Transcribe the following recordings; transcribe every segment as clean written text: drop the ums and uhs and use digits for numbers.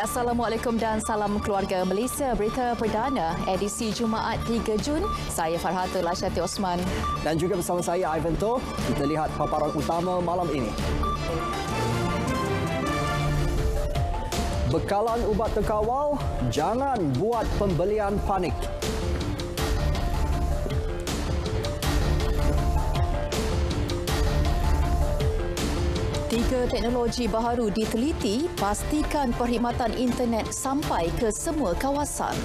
Assalamualaikum dan salam keluarga Malaysia. Berita perdana edisi Jumaat 3 Jun. Saya Farhatul Asyati Osman. Dan juga bersama saya Ivan To. Kita lihat paparan utama malam ini. Bekalan ubat terkawal, jangan buat pembelian panik. Tiga teknologi baharu diteliti, pastikan perkhidmatan internet sampai ke semua kawasan.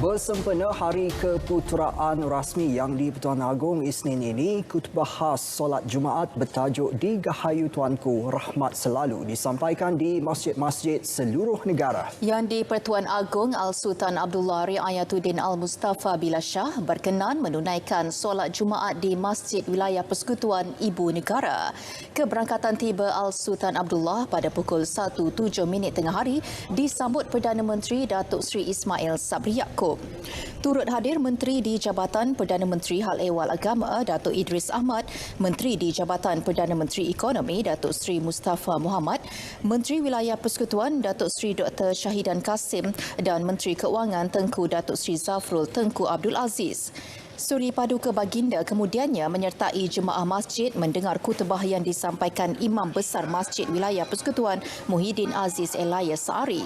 Bersempena Hari Keputeraan Rasmi yang di-Pertuan Agong Isnin ini, khutbah khas solat Jumaat bertajuk Digahayu Tuanku Rahmat Selalu disampaikan di masjid-masjid seluruh negara. Yang di-Pertuan Agong Al-Sultan Abdullah Riayatuddin Al-Mustafa Billah Shah berkenan menunaikan solat Jumaat di Masjid Wilayah Persekutuan Ibu Negara. Keberangkatan tiba Al-Sultan Abdullah pada pukul 1.07 tengah hari disambut Perdana Menteri Datuk Seri Ismail Sabri Yaakob. Turut hadir Menteri di Jabatan Perdana Menteri Hal Ehwal Agama Datuk Idris Ahmad, Menteri di Jabatan Perdana Menteri Ekonomi Datuk Seri Mustafa Muhammad, Menteri Wilayah Persekutuan Datuk Seri Dr. Syahidan Kasim dan Menteri Keuangan Tengku Datuk Seri Zafrul Tengku Abdul Aziz. Suri Paduka Baginda kemudiannya menyertai jemaah masjid mendengar khutbah yang disampaikan Imam Besar Masjid Wilayah Persekutuan Muhyiddin Aziz Elias Saari.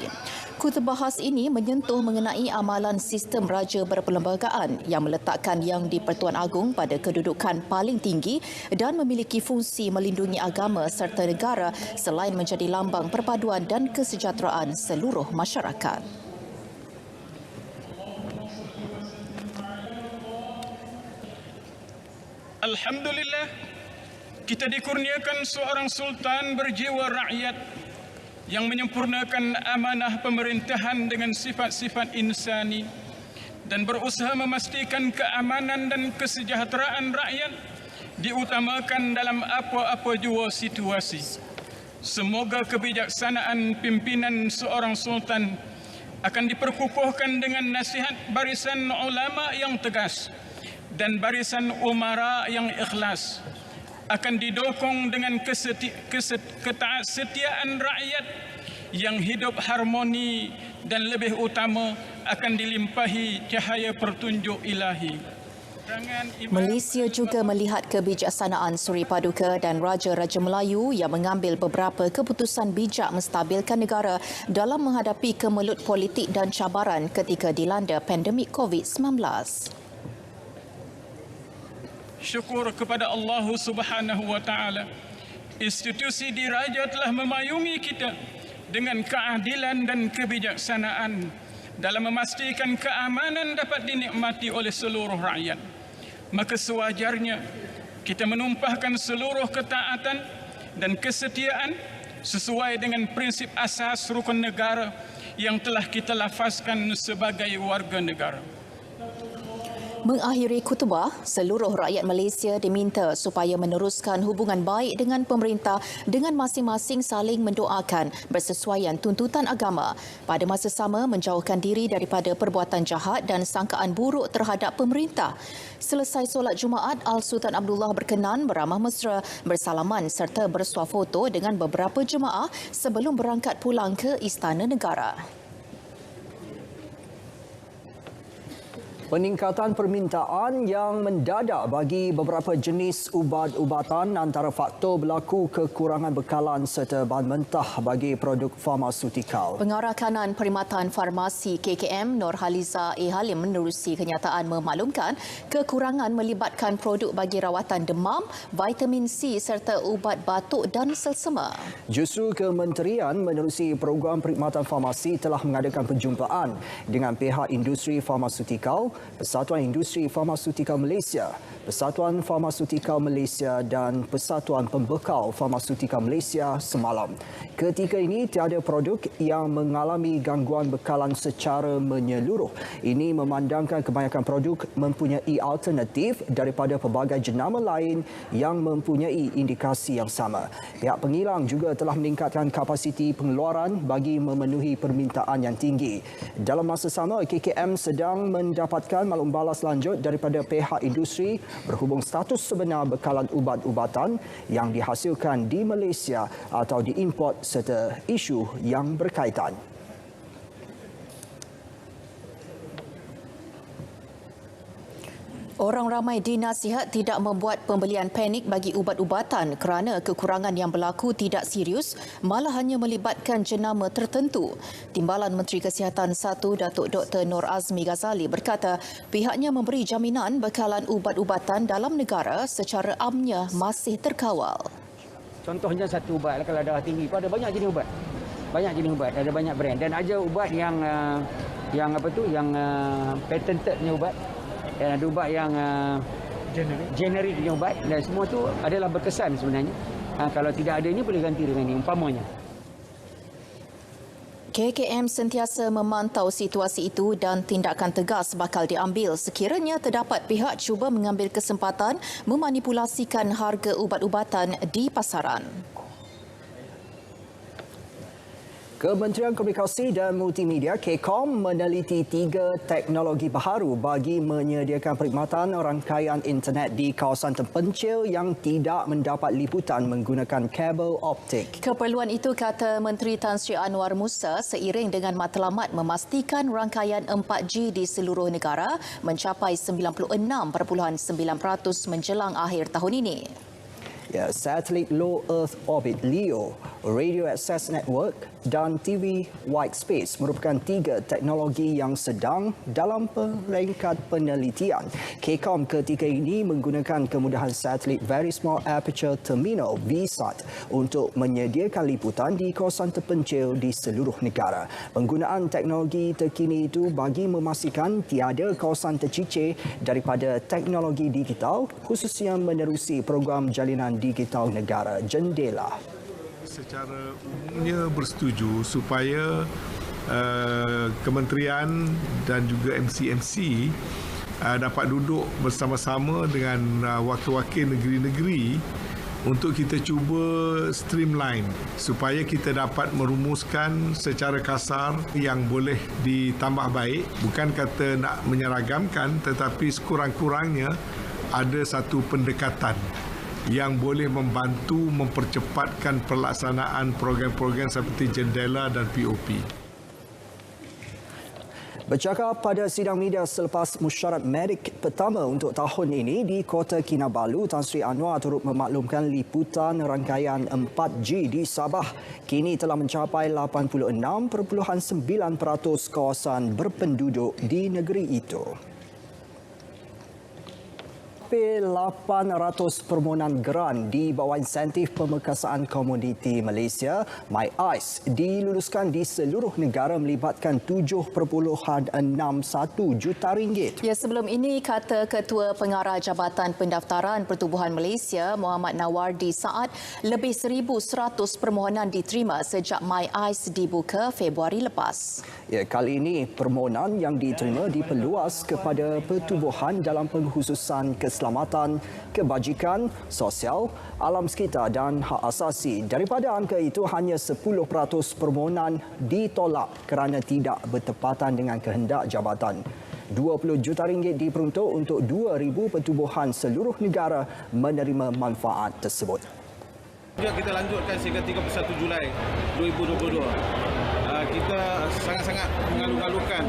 Khutbah khas ini menyentuh mengenai amalan sistem raja berperlembagaan yang meletakkan Yang di-Pertuan Agong pada kedudukan paling tinggi dan memiliki fungsi melindungi agama serta negara selain menjadi lambang perpaduan dan kesejahteraan seluruh masyarakat. Alhamdulillah, kita dikurniakan seorang sultan berjiwa rakyat yang menyempurnakan amanah pemerintahan dengan sifat-sifat insani dan berusaha memastikan keamanan dan kesejahteraan rakyat diutamakan dalam apa-apa jua situasi. Semoga kebijaksanaan pimpinan seorang sultan akan diperkukuhkan dengan nasihat barisan ulama yang tegas dan barisan umara yang ikhlas, akan didukung dengan ketaatsetiaan rakyat yang hidup harmoni dan lebih utama akan dilimpahi cahaya petunjuk ilahi. Malaysia juga melihat kebijaksanaan Suri Paduka dan Raja-Raja Melayu yang mengambil beberapa keputusan bijak menstabilkan negara dalam menghadapi kemelut politik dan cabaran ketika dilanda pandemik COVID-19. Syukur kepada Allah Subhanahu wa taala, institusi diraja telah memayungi kita dengan keadilan dan kebijaksanaan dalam memastikan keamanan dapat dinikmati oleh seluruh rakyat. Maka sewajarnya kita menumpahkan seluruh ketaatan dan kesetiaan sesuai dengan prinsip asas rukun negara yang telah kita lafazkan sebagai warga negara. Mengakhiri khutbah, seluruh rakyat Malaysia diminta supaya meneruskan hubungan baik dengan pemerintah dengan masing-masing saling mendoakan bersesuaian tuntutan agama. Pada masa sama, menjauhkan diri daripada perbuatan jahat dan sangkaan buruk terhadap pemerintah. Selesai solat Jumaat, Al-Sultan Abdullah berkenan beramah mesra, bersalaman serta bersuah foto dengan beberapa jemaah sebelum berangkat pulang ke Istana Negara. Peningkatan permintaan yang mendadak bagi beberapa jenis ubat-ubatan antara faktor berlaku kekurangan bekalan serta bahan mentah bagi produk farmasutikal. Pengarah Kanan Perkhidmatan Farmasi KKM Nurhaliza A. Halim menerusi kenyataan memaklumkan kekurangan melibatkan produk bagi rawatan demam, vitamin C serta ubat batuk dan selsema. Justru Kementerian menerusi program perkhidmatan farmasi telah mengadakan perjumpaan dengan pihak industri farmasutikal Persatuan Industri Farmasutikal Malaysia, Persatuan Farmasutikal Malaysia dan Persatuan Pembekal Farmasutikal Malaysia semalam. Ketika ini tiada produk yang mengalami gangguan bekalan secara menyeluruh. Ini memandangkan kebanyakan produk mempunyai alternatif daripada pelbagai jenama lain yang mempunyai indikasi yang sama. Pihak pengilang juga telah meningkatkan kapasiti pengeluaran bagi memenuhi permintaan yang tinggi. Dalam masa sama, KKM sedang mendapatkan maklum balas lanjut daripada pihak industri berhubung status sebenar bekalan ubat-ubatan yang dihasilkan di Malaysia atau diimport serta isu yang berkaitan. Orang ramai dinasihat tidak membuat pembelian panik bagi ubat-ubatan kerana kekurangan yang berlaku tidak serius, malah hanya melibatkan jenama tertentu. Timbalan Menteri Kesihatan 1 Datuk Dr. Nur Azmi Ghazali berkata pihaknya memberi jaminan bekalan ubat-ubatan dalam negara secara amnya masih terkawal. Contohnya satu ubat kalau darah tinggi, ada banyak jenis ubat. Banyak jenis ubat, ada banyak brand dan ada ubat yang patentednya ubat. Dan ada ubat yang generik punya ubat dan semua tu adalah berkesan sebenarnya. Kalau tidak ada ini boleh ganti dengan ini umpamanya. KKM sentiasa memantau situasi itu dan tindakan tegas bakal diambil sekiranya terdapat pihak cuba mengambil kesempatan memanipulasikan harga ubat-ubatan di pasaran. Kementerian Komunikasi dan Multimedia KCOM meneliti 3 teknologi baharu bagi menyediakan perkhidmatan rangkaian internet di kawasan terpencil yang tidak mendapat liputan menggunakan kabel optik. Keperluan itu, kata Menteri Tan Sri Anwar Musa, seiring dengan matlamat memastikan rangkaian 4G di seluruh negara mencapai 96.9% menjelang akhir tahun ini. Ya, satelit Low Earth Orbit LEO, Radio Access Network dan TV White Space merupakan 3 teknologi yang sedang dalam peringkat penelitian. KCOM ketika ini menggunakan kemudahan satelit Very Small Aperture Terminal VSAT untuk menyediakan liputan di kawasan terpencil di seluruh negara. Penggunaan teknologi terkini itu bagi memastikan tiada kawasan tercicir daripada teknologi digital, khususnya menerusi program jalinan digital negara Jendela. Secara umumnya bersetuju supaya kementerian dan juga MCMC dapat duduk bersama-sama dengan wakil-wakil negeri-negeri untuk kita cuba streamline supaya kita dapat merumuskan secara kasar yang boleh ditambah baik. Bukan kata nak menyeragamkan, tetapi sekurang-kurangnya ada satu pendekatan yang boleh membantu mempercepatkan pelaksanaan program-program seperti Jendela dan POP. Bercakap pada sidang media selepas mesyuarat medik pertama untuk tahun ini di Kota Kinabalu, Tan Sri Anwar turut memaklumkan liputan rangkaian 4G di Sabah kini telah mencapai 86.9% kawasan berpenduduk di negeri itu. 800 permohonan geran di bawah insentif pemekasaan komoditi Malaysia MyIce diluluskan di seluruh negara melibatkan 7.61 juta ringgit. Ya, sebelum ini, kata Ketua Pengarah Jabatan Pendaftaran Pertubuhan Malaysia Muhammad Nawardi Saad, lebih 1,100 permohonan diterima sejak MyIce dibuka Februari lepas. Ya, kali ini permohonan yang diterima diperluas kepada pertubuhan dalam pengkhususan keselamatan, kebajikan, sosial, alam sekitar dan hak asasi. Daripada angka itu, hanya 10% permohonan ditolak kerana tidak bertepatan dengan kehendak jabatan. 20 juta ringgit diperuntuk untuk 2,000 pertubuhan seluruh negara menerima manfaat tersebut. Kita lanjutkan sehingga 31 Julai 2022. Kita sangat-sangat mengalu-alukan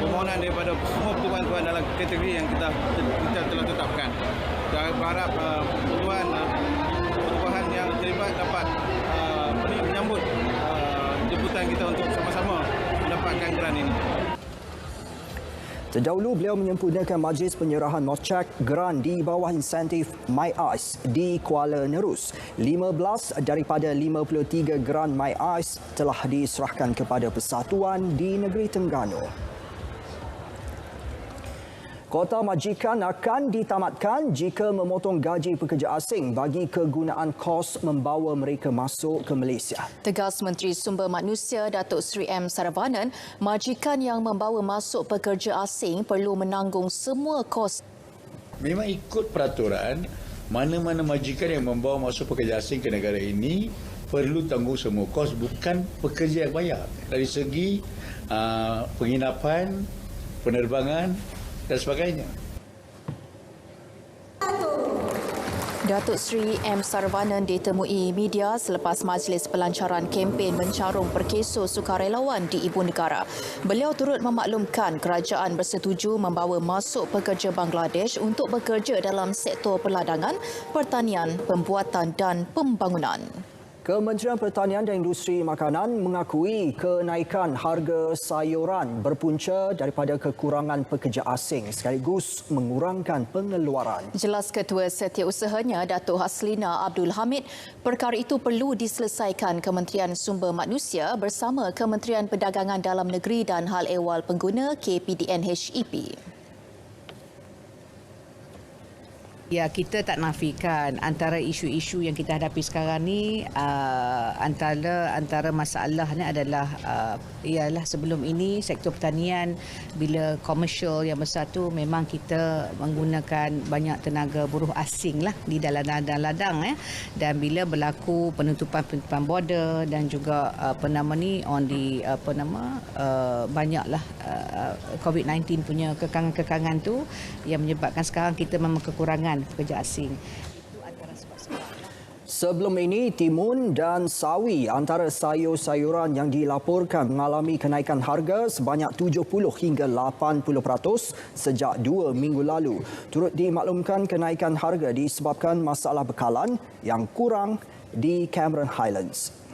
permohonan daripada semua pertubuhan dalam kategori yang kita telah tetapkan. Saya berharap pertubuhan yang terlibat dapat menyambut jemputan kita untuk sama-sama mendapatkan geran ini. Terdahulu, beliau menyempurnakan majlis penyerahan nocek geran di bawah insentif MyIce di Kuala Nerus. 15 daripada 53 geran MyIce telah diserahkan kepada persatuan di negeri Terengganu. Kota majikan akan ditamatkan jika memotong gaji pekerja asing bagi kegunaan kos membawa mereka masuk ke Malaysia. Tegas Menteri Sumber Manusia Datuk Seri M. Saravanan, majikan yang membawa masuk pekerja asing perlu menanggung semua kos. Memang ikut peraturan, mana-mana majikan yang membawa masuk pekerja asing ke negara ini perlu tanggung semua kos, bukan pekerja yang bayar. Dari segi penginapan, penerbangan dan sebagainya. Datuk Seri M. Saravanan ditemui media selepas majlis pelancaran kempen mencarung perkeso sukarelawan di Ibu Negara. Beliau turut memaklumkan kerajaan bersetuju membawa masuk pekerja Bangladesh untuk bekerja dalam sektor perladangan, pertanian, pembuatan dan pembangunan. Kementerian Pertanian dan Industri Makanan mengakui kenaikan harga sayuran berpunca daripada kekurangan pekerja asing sekaligus mengurangkan pengeluaran. Jelas Ketua Setiausahanya Datuk Haslina Abdul Hamid, perkara itu perlu diselesaikan Kementerian Sumber Manusia bersama Kementerian Perdagangan Dalam Negeri dan Hal Ehwal Pengguna KPDN HEP. Ya, kita tak nafikan antara isu-isu yang kita hadapi sekarang ni, antara masalah ni adalah ialah sebelum ini sektor pertanian bila komersial yang besar tu memang kita menggunakan banyak tenaga buruh asing lah di dalam ladang dan bila berlaku penutupan border dan juga banyaklah COVID-19 punya kekangan-kekangan tu yang menyebabkan sekarang kita memang kekurangan pekerja asing. Itu antara sebab-sebab. Sebelum ini, timun dan sawi antara sayur-sayuran yang dilaporkan mengalami kenaikan harga sebanyak 70 hingga 80% sejak 2 minggu lalu. Turut dimaklumkan kenaikan harga disebabkan masalah bekalan yang kurang di Cameron Highlands.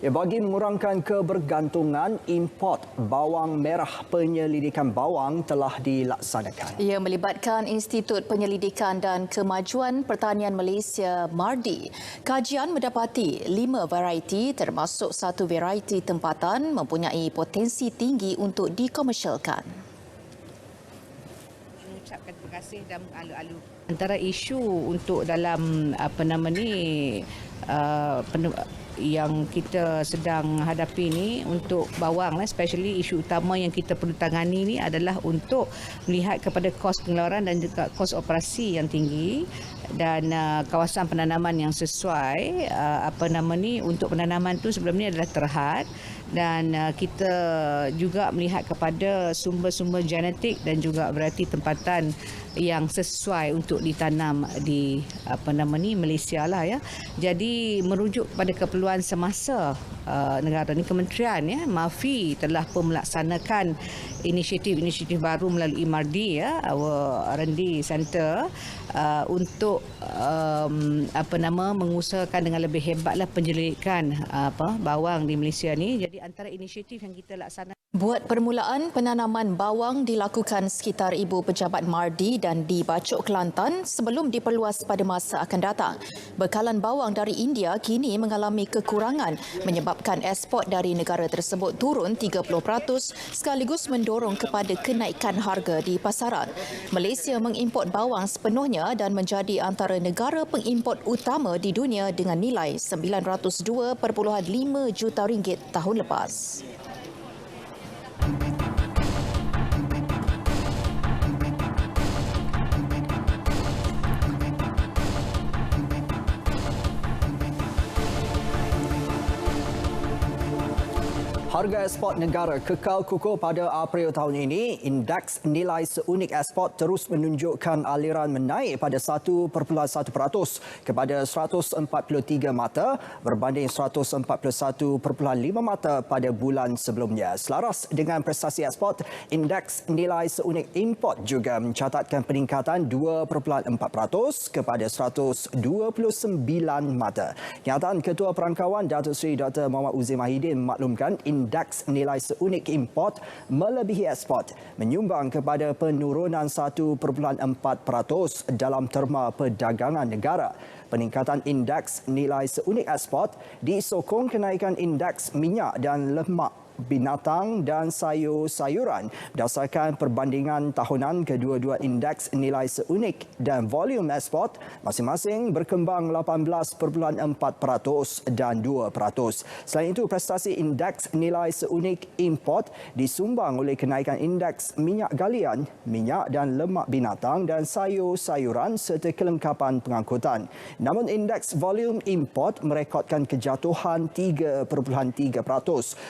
Bagi mengurangkan kebergantungan import bawang merah, penyelidikan bawang telah dilaksanakan. Ia melibatkan Institut Penyelidikan dan Kemajuan Pertanian Malaysia MARDI. Kajian mendapati 5 varieti termasuk 1 varieti tempatan mempunyai potensi tinggi untuk dikomersialkan. Mengucapkan terima kasih dan alu-alu. Antara isu untuk dalam yang kita sedang hadapi ni untuk bawang, especially isu utama yang kita perlu tangani ni adalah untuk melihat kepada kos pengeluaran dan juga kos operasi yang tinggi dan kawasan penanaman yang sesuai untuk penanaman tu sebelum ni adalah terhad dan kita juga melihat kepada sumber-sumber genetik dan juga varieti tempatan yang sesuai untuk ditanam di Malaysia lah ya. Jadi merujuk pada keperluan semasa negara ni, kementerian MAFI telah pun melaksanakan inisiatif baru melalui MARDI our R&D Center untuk mengusahakan dengan lebih hebatlah penyelidikan bawang di Malaysia ni. Jadi antara inisiatif yang kita laksanakan. Buat permulaan, penanaman bawang dilakukan sekitar ibu pejabat MARDI dan di Bacok, Kelantan sebelum diperluas pada masa akan datang. Bekalan bawang dari India kini mengalami kekurangan menyebabkan ekspor dari negara tersebut turun 30% sekaligus mendorong kepada kenaikan harga di pasaran. Malaysia mengimport bawang sepenuhnya dan menjadi antara negara pengimport utama di dunia dengan nilai RM902.5 juta tahun lepas. Harga ekspor negara kekal kukuh pada April tahun ini. Indeks nilai seunik ekspor terus menunjukkan aliran menaik pada 1.1% kepada 143 mata berbanding 141.5 mata pada bulan sebelumnya. Selaras dengan prestasi ekspor, indeks nilai seunik import juga mencatatkan peningkatan 2.4% kepada 129 mata. Kenyataan Ketua Perangkawan Datuk Seri Dr. Muhammad Uzi Mahidin memaklumkan indeks nilai seunik import melebihi ekspor menyumbang kepada penurunan 1.4% dalam terma perdagangan negara. Peningkatan indeks nilai seunik ekspor disokong kenaikan indeks minyak dan lemak binatang dan sayur-sayuran. Berdasarkan perbandingan tahunan, kedua-dua indeks nilai seunik dan volume ekspor masing-masing berkembang 18.4% dan 2%. Selain itu, prestasi indeks nilai seunik import disumbang oleh kenaikan indeks minyak galian, minyak dan lemak binatang dan sayur-sayuran serta kelengkapan pengangkutan. Namun indeks volume import merekodkan kejatuhan 3.3%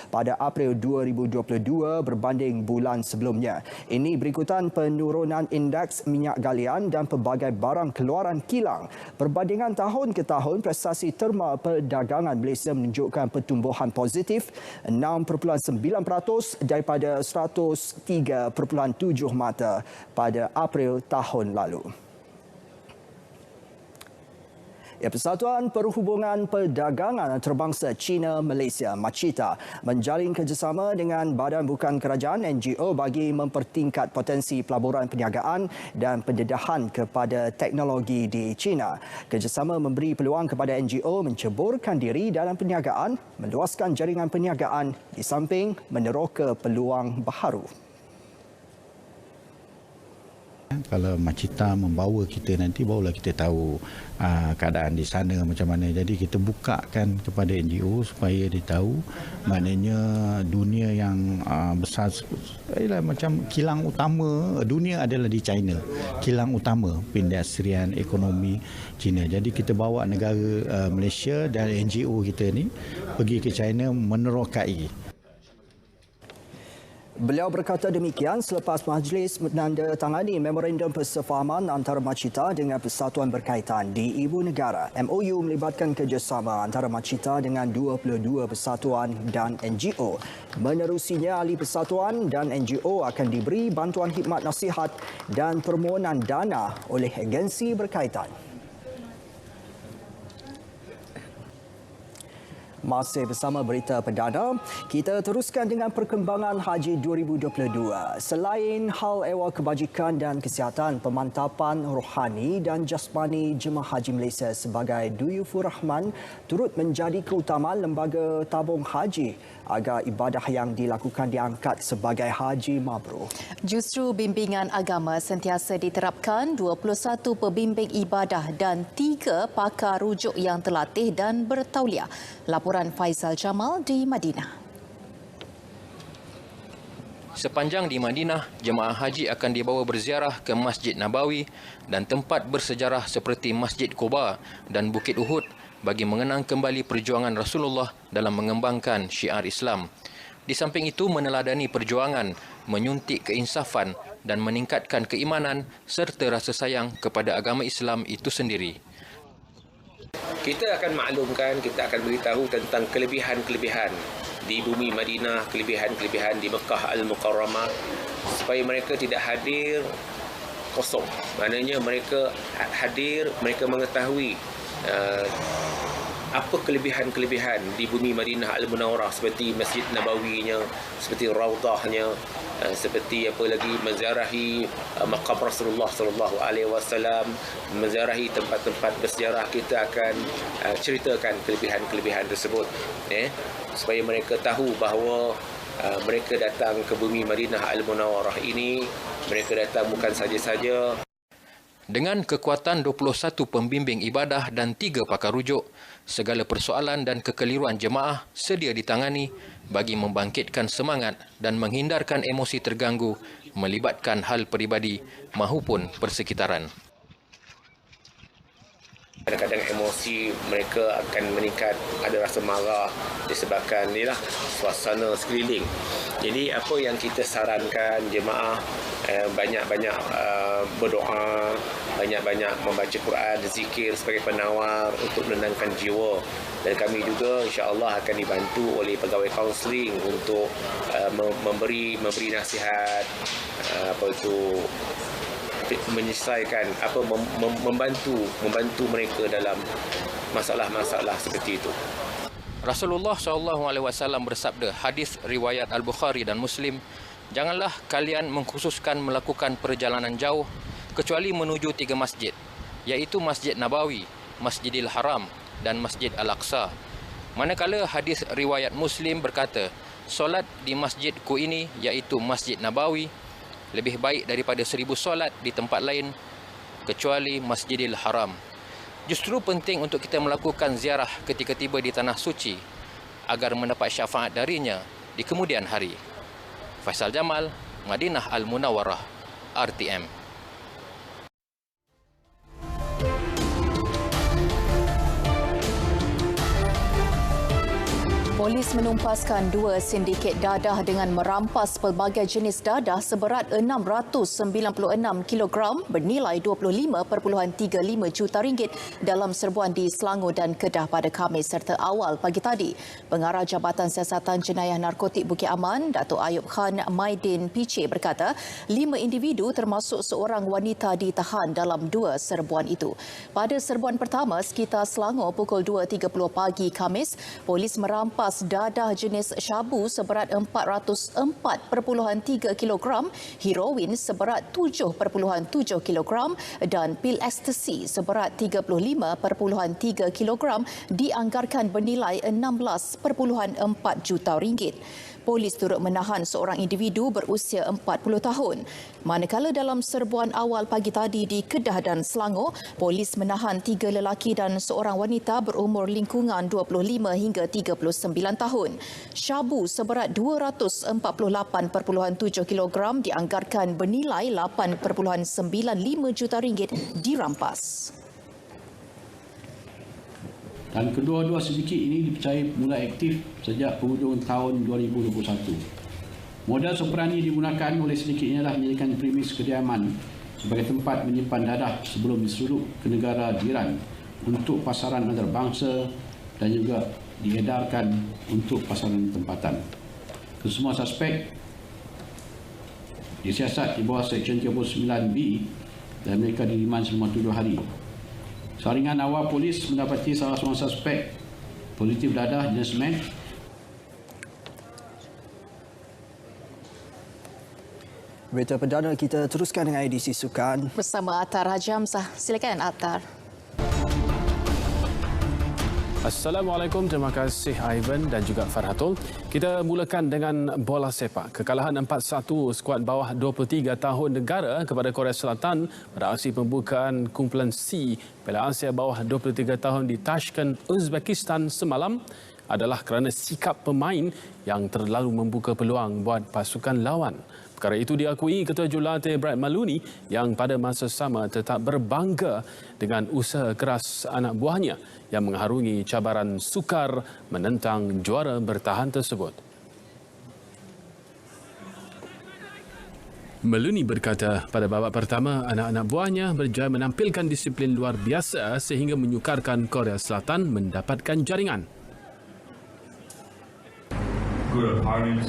pada April 2022 berbanding bulan sebelumnya. Ini berikutan penurunan indeks minyak galian dan pelbagai barang keluaran kilang. Perbandingan tahun ke tahun, prestasi terma perdagangan Malaysia menunjukkan pertumbuhan positif 6.9% daripada 103.7 mata pada April tahun lalu. Persatuan Perhubungan Perdagangan Antarabangsa China-Malaysia (MACITA) menjalin kerjasama dengan Badan Bukan Kerajaan (NGO) bagi mempertingkat potensi pelaburan perniagaan dan pendedahan kepada teknologi di China. Kerjasama memberi peluang kepada NGO menceburkan diri dalam perniagaan, meluaskan jaringan perniagaan di samping meneroka peluang baharu. Kalau MACITA membawa kita nanti, barulah kita tahu keadaan di sana macam mana. Jadi kita bukakan kepada NGO supaya dia tahu, maknanya dunia yang besar macam kilang utama dunia adalah di China. Kilang utama perindustrian ekonomi China. Jadi kita bawa negara Malaysia dan NGO kita ni pergi ke China menerokai. Beliau berkata demikian selepas majlis menandatangani memorandum persefahaman antara MACITA dengan persatuan berkaitan di Ibu Negara. MOU melibatkan kerjasama antara MACITA dengan 22 persatuan dan NGO. Menerusinya, ahli persatuan dan NGO akan diberi bantuan khidmat nasihat dan permohonan dana oleh agensi berkaitan. Masih bersama berita perdana, kita teruskan dengan perkembangan Haji 2022. Selain hal ehwal kebajikan dan kesihatan, pemantapan rohani dan jasmani jemaah haji Malaysia sebagai Duyufur Rahman turut menjadi keutamaan lembaga tabung haji agar ibadah yang dilakukan diangkat sebagai haji mabrur. Justru bimbingan agama sentiasa diterapkan 21 pembimbing ibadah dan 3 pakar rujuk yang terlatih dan bertauliah. Laporan Faizal Jamal di Madinah. Sepanjang di Madinah, jemaah haji akan dibawa berziarah ke Masjid Nabawi dan tempat bersejarah seperti Masjid Quba dan Bukit Uhud bagi mengenang kembali perjuangan Rasulullah dalam mengembangkan syiar Islam. Di samping itu, meneladani perjuangan, menyuntik keinsafan dan meningkatkan keimanan serta rasa sayang kepada agama Islam itu sendiri. Kita akan maklumkan, kita akan beritahu tentang kelebihan-kelebihan di bumi Madinah, kelebihan-kelebihan di Mekah Al-Mukarramah, supaya mereka tidak hadir kosong. Maknanya mereka hadir, mereka mengetahui apa kelebihan-kelebihan di bumi Madinah Al-Munawwarah, seperti Masjid Nabawinya, seperti Raudahnya, seperti apa lagi, menziarahi makam Rasulullah sallallahu alaihi wasallam, menziarahi tempat-tempat bersejarah. Kita akan ceritakan kelebihan-kelebihan tersebut, supaya mereka tahu bahawa mereka datang ke bumi Madinah Al-Munawwarah ini, mereka datang bukan saja-saja. Dengan kekuatan 21 pembimbing ibadah dan 3 pakar rujuk, segala persoalan dan kekeliruan jemaah sedia ditangani bagi membangkitkan semangat dan menghindarkan emosi terganggu melibatkan hal peribadi maupun persekitaran. Kadang-kadang emosi mereka akan meningkat, ada rasa marah disebabkan inilah suasana sekeliling. Jadi apa yang kita sarankan jemaah, banyak-banyak berdoa, banyak-banyak membaca Quran, zikir sebagai penawar untuk menenangkan jiwa. Dan kami juga insya-Allah akan dibantu oleh pegawai kaunseling untuk memberi nasihat, menyelesaikan membantu mereka dalam masalah-masalah seperti itu. Rasulullah SAW bersabda, hadis riwayat Al-Bukhari dan Muslim, janganlah kalian mengkhususkan melakukan perjalanan jauh kecuali menuju 3 masjid, iaitu Masjid Nabawi, Masjidil Haram dan Masjid Al-Aqsa. Manakala hadis riwayat Muslim berkata, solat di masjidku ini iaitu Masjid Nabawi lebih baik daripada 1000 solat di tempat lain kecuali Masjidil Haram. Justru penting untuk kita melakukan ziarah ketika tiba di tanah suci agar mendapat syafaat darinya di kemudian hari. Faisal Jamal, Madinah Al-Munawwarah, RTM. Polis menumpaskan 2 sindiket dadah dengan merampas pelbagai jenis dadah seberat 696 kilogram bernilai 25.35 juta ringgit dalam serbuan di Selangor dan Kedah pada Khamis serta awal pagi tadi. Pengarah Jabatan Siasatan Jenayah Narkotik Bukit Aman, Datuk Ayub Khan Maidin PC berkata, 5 individu termasuk seorang wanita ditahan dalam 2 serbuan itu. Pada serbuan pertama sekitar Selangor pukul 2.30 pagi Khamis, polis merampas dadah jenis syabu seberat 404.3 kilogram, heroin seberat 7.7 kilogram dan pil ekstasi seberat 35.3 kilogram dianggarkan bernilai 16.4 juta ringgit. Polis turut menahan seorang individu berusia 40 tahun. Manakala dalam serbuan awal pagi tadi di Kedah dan Selangor, polis menahan 3 lelaki dan seorang wanita berumur lingkungan 25 hingga 39 tahun. Syabu seberat 248.7 kilogram dianggarkan bernilai 8.95 juta ringgit dirampas. Dan kedua-dua sindiket ini dipercayai mulai aktif sejak penghujung tahun 2021. Modal operandi digunakan oleh sindiket ini adalah menjadikan premis kediaman sebagai tempat menyimpan dadah sebelum disuruh ke negara jiran untuk pasaran antarabangsa dan juga diedarkan untuk pasaran tempatan. Kesemua suspek disiasat di bawah Seksyen 39B dan mereka diriman selama 7 hari. Saringan awal polis mendapati salah seorang suspek positif dadah jenis meth. Berita perdana kita teruskan dengan edisi sukan. Bersama Atar Haji Hamzah. Silakan Atar. Assalamualaikum, terima kasih Ivan dan juga Farhatul. Kita mulakan dengan bola sepak. Kekalahan 4-1 skuad bawah 23 tahun negara kepada Korea Selatan pada aksi pembukaan kumpulan C Piala Asia bawah 23 tahun di Tashkent, Uzbekistan semalam adalah kerana sikap pemain yang terlalu membuka peluang buat pasukan lawan. Perkara itu diakui Ketua Jurulatih Brad Maloney yang pada masa sama tetap berbangga dengan usaha keras anak buahnya yang mengharungi cabaran sukar menentang juara bertahan tersebut. Maloney berkata pada babak pertama anak-anak buahnya berjaya menampilkan disiplin luar biasa sehingga menyukarkan Korea Selatan mendapatkan jaringan. Good opponent,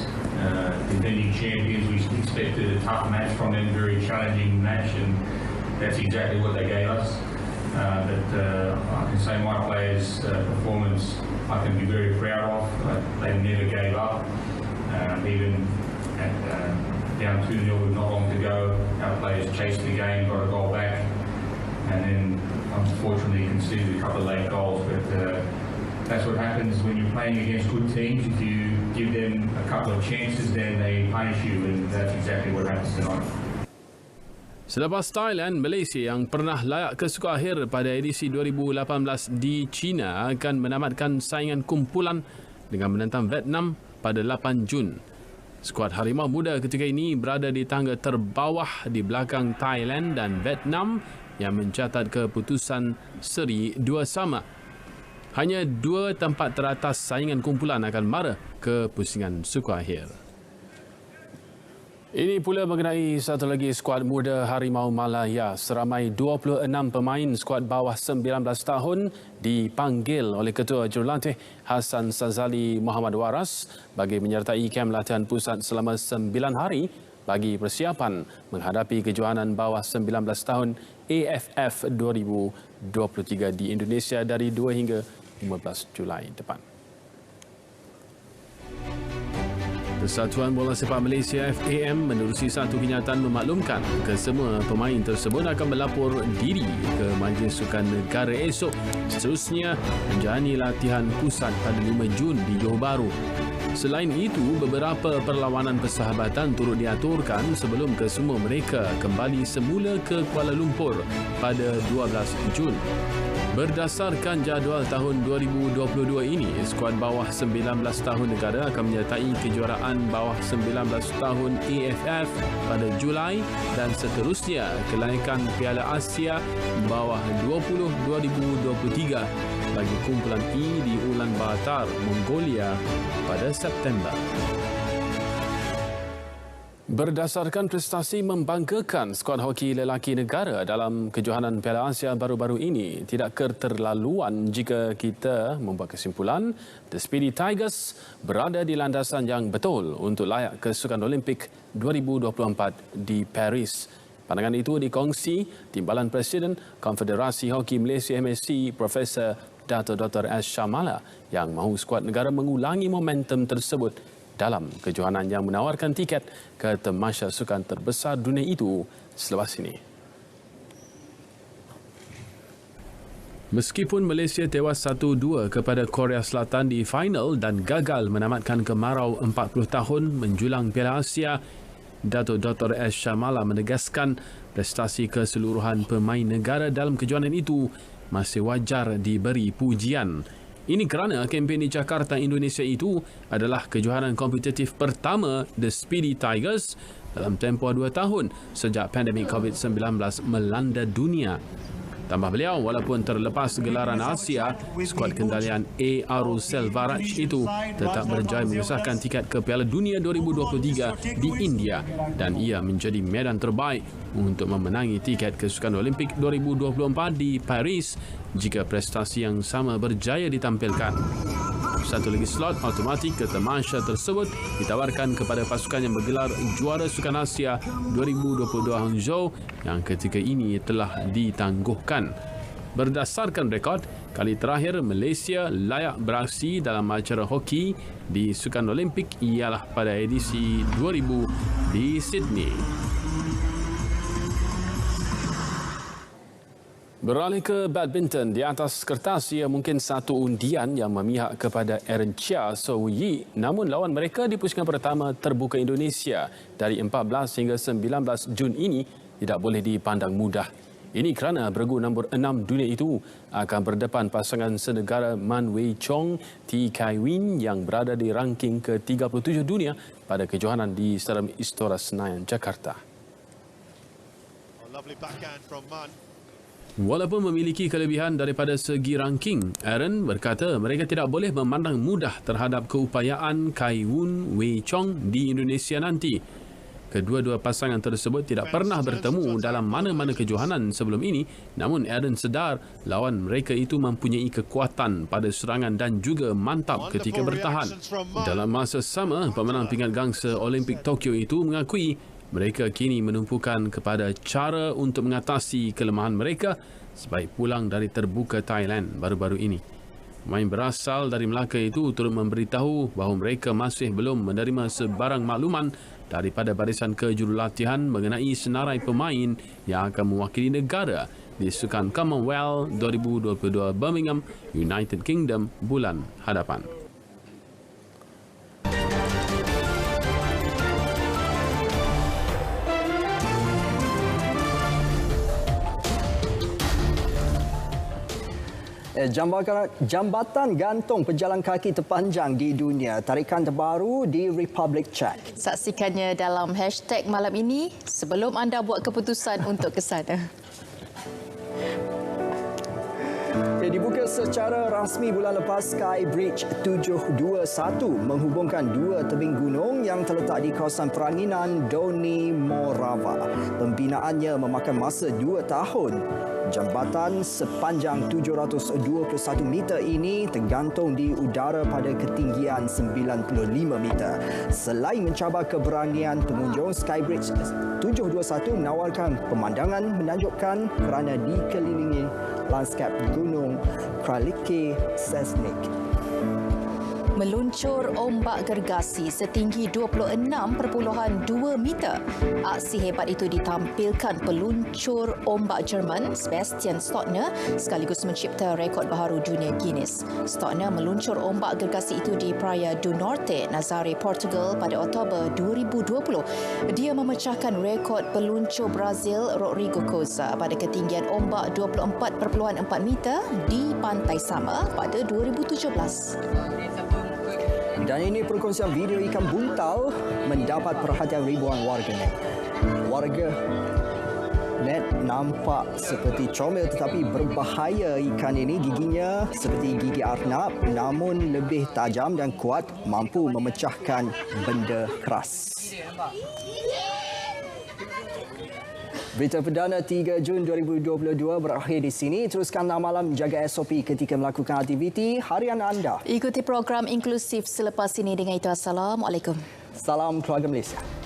defending champions. We expected a tough match from them, very challenging match, and that's exactly what they gave us. But I can say my players' performance I can be very proud of. They never gave up, even at down 2-0 with not long to go. Our players chased the game, got a goal back, and then unfortunately conceded a couple of late goals. But that's what happens when you're playing against good teams. If you give them a couple of chances, then they punish you, and that's exactly what happens tonight. Selepas Thailand, Malaysia yang pernah layak ke suku akhir pada edisi 2018 di China akan menamatkan saingan kumpulan dengan menentang Vietnam pada 8 Jun. Skuad Harimau Muda ketika ini berada di tangga terbawah di belakang Thailand dan Vietnam yang mencatat keputusan seri 2-2. Hanya 2 tempat teratas saingan kumpulan akan mara ke pusingan suku akhir. Ini pula mengenai satu lagi skuad muda Harimau Malaya. Seramai 26 pemain skuad bawah 19 tahun dipanggil oleh Ketua Jurulatih Hassan Sazali Muhammad Waras bagi menyertai kem latihan pusat selama 9 hari bagi persiapan menghadapi kejohanan bawah 19 tahun AFF 2023 di Indonesia dari 2 hingga 15 Julai depan. Persatuan Bola Sepak Malaysia FAM menerusi satu kenyataan memaklumkan kesemua pemain tersebut akan melapor diri ke Majlis Sukan Negara esok. Seterusnya menjalani latihan pusat pada 5 Jun di Johor Bahru. Selain itu, beberapa perlawanan persahabatan turut diaturkan sebelum kesemua mereka kembali semula ke Kuala Lumpur pada 12 Jun. Berdasarkan jadual tahun 2022 ini, skuad bawah 19 tahun negara akan menyertai kejuaraan bawah 19 tahun AFF pada Julai dan seterusnya kelaikan Piala Asia bawah 20 2023 bagi kumpulan E di Ulaanbaatar, Mongolia pada September. Berdasarkan prestasi membanggakan skuad hoki lelaki negara dalam kejohanan Piala Asia baru-baru ini, tidak keterlaluan jika kita membuat kesimpulan The Speedy Tigers berada di landasan yang betul untuk layak ke Sukan Olimpik 2024 di Paris. Pandangan itu dikongsi Timbalan Presiden Konfederasi Hoki Malaysia MSC Profesor Dato' Dr. S. Shamala yang mahu skuad negara mengulangi momentum tersebut dalam kejohanan yang menawarkan tiket ke tamasya sukan terbesar dunia itu selepas ini. Meskipun Malaysia tewas 1-2 kepada Korea Selatan di final dan gagal menamatkan kemarau 40 tahun menjulang Piala Asia, Dato' Dr. S. Shamala menegaskan prestasi keseluruhan pemain negara dalam kejohanan itu masih wajar diberi pujian. Ini kerana kempen di Jakarta, Indonesia itu adalah kejohanan kompetitif pertama The Speedy Tigers dalam tempoh 2 tahun sejak pandemik COVID-19 melanda dunia. Tambah beliau, walaupun terlepas gelaran Asia, skuad kendalian A. Arul Selvaraj itu tetap berjaya mengesahkan tiket ke Piala Dunia 2023 di India dan ia menjadi medan terbaik untuk memenangi tiket ke Sukan Olimpik 2024 di Paris jika prestasi yang sama berjaya ditampilkan. Satu lagi slot automatik ke tamasya tersebut ditawarkan kepada pasukan yang bergelar Juara Sukan Asia 2022 Hangzhou yang ketika ini telah ditangguhkan. Berdasarkan rekod, kali terakhir Malaysia layak beraksi dalam acara hoki di Sukan Olimpik ialah pada edisi 2000 di Sydney. Beralih ke badminton, di atas kertas ia mungkin satu undian yang memihak kepada Aaron Chia So Yi, namun lawan mereka di pusingan pertama terbuka Indonesia dari 14 hingga 19 Jun ini tidak boleh dipandang mudah. Ini kerana beregu nombor 6 dunia itu akan berdepan pasangan senegara Man Wei Chong T Kai Win yang berada di ranking ke-37 dunia pada kejohanan di Stadium Istora Senayan, Jakarta. Lovely backhand from Man. Walaupun memiliki kelebihan daripada segi ranking, Aaron berkata mereka tidak boleh memandang mudah terhadap keupayaan Kai Wun Wei Chong di Indonesia nanti. Kedua-dua pasangan tersebut tidak pernah bertemu dalam mana-mana kejohanan sebelum ini, namun Aaron sedar lawan mereka itu mempunyai kekuatan pada serangan dan juga mantap ketika bertahan. Dalam masa sama, pemenang pingat gangsa Olimpik Tokyo itu mengakui mereka kini menumpukan kepada cara untuk mengatasi kelemahan mereka sebaik pulang dari terbuka Thailand baru-baru ini. Pemain berasal dari Melaka itu turut memberitahu bahawa mereka masih belum menerima sebarang makluman daripada barisan kejurulatihan mengenai senarai pemain yang akan mewakili negara di Sukan Commonwealth 2022 Birmingham, United Kingdom bulan hadapan. Jambatan gantung pejalan kaki terpanjang di dunia, tarikan terbaru di Republik Czech. Saksikannya dalam hashtag malam ini sebelum anda buat keputusan untuk ke sana. Dibuka secara rasmi bulan lepas, Sky Bridge 721 menghubungkan dua tebing gunung yang terletak di kawasan peranginan Dolní Morava. Pembinaannya memakan masa 2 tahun. Jambatan sepanjang 721 meter ini tergantung di udara pada ketinggian 95 meter. Selain mencabar keberanian pengunjung, Skybridge 721 menawarkan pemandangan menakjubkan kerana dikelilingi lanskap gunung Kralike Seismik. Meluncur ombak gergasi setinggi 26.2 meter. Aksi hebat itu ditampilkan peluncur ombak Jerman Sebastian Stotner sekaligus mencipta rekod baharu dunia Guinness. Stotner meluncur ombak gergasi itu di Praia do Norte, Nazaré, Portugal pada Oktober 2020. Dia memecahkan rekod peluncur Brazil Rodrigo Coza pada ketinggian ombak 24.4 meter di pantai sama pada 2017. Dan ini perkongsian video ikan buntal mendapat perhatian ribuan warganet. Warga net nampak seperti comel tetapi berbahaya ikan ini. Giginya seperti gigi arnab namun lebih tajam dan kuat, mampu memecahkan benda keras. Berita perdana 3 Jun 2022 berakhir di sini. Teruskanlah malam jaga SOP ketika melakukan aktiviti harian anda. Ikuti program inklusif selepas ini. Dengan itu, Assalamualaikum. Salam keluarga Malaysia.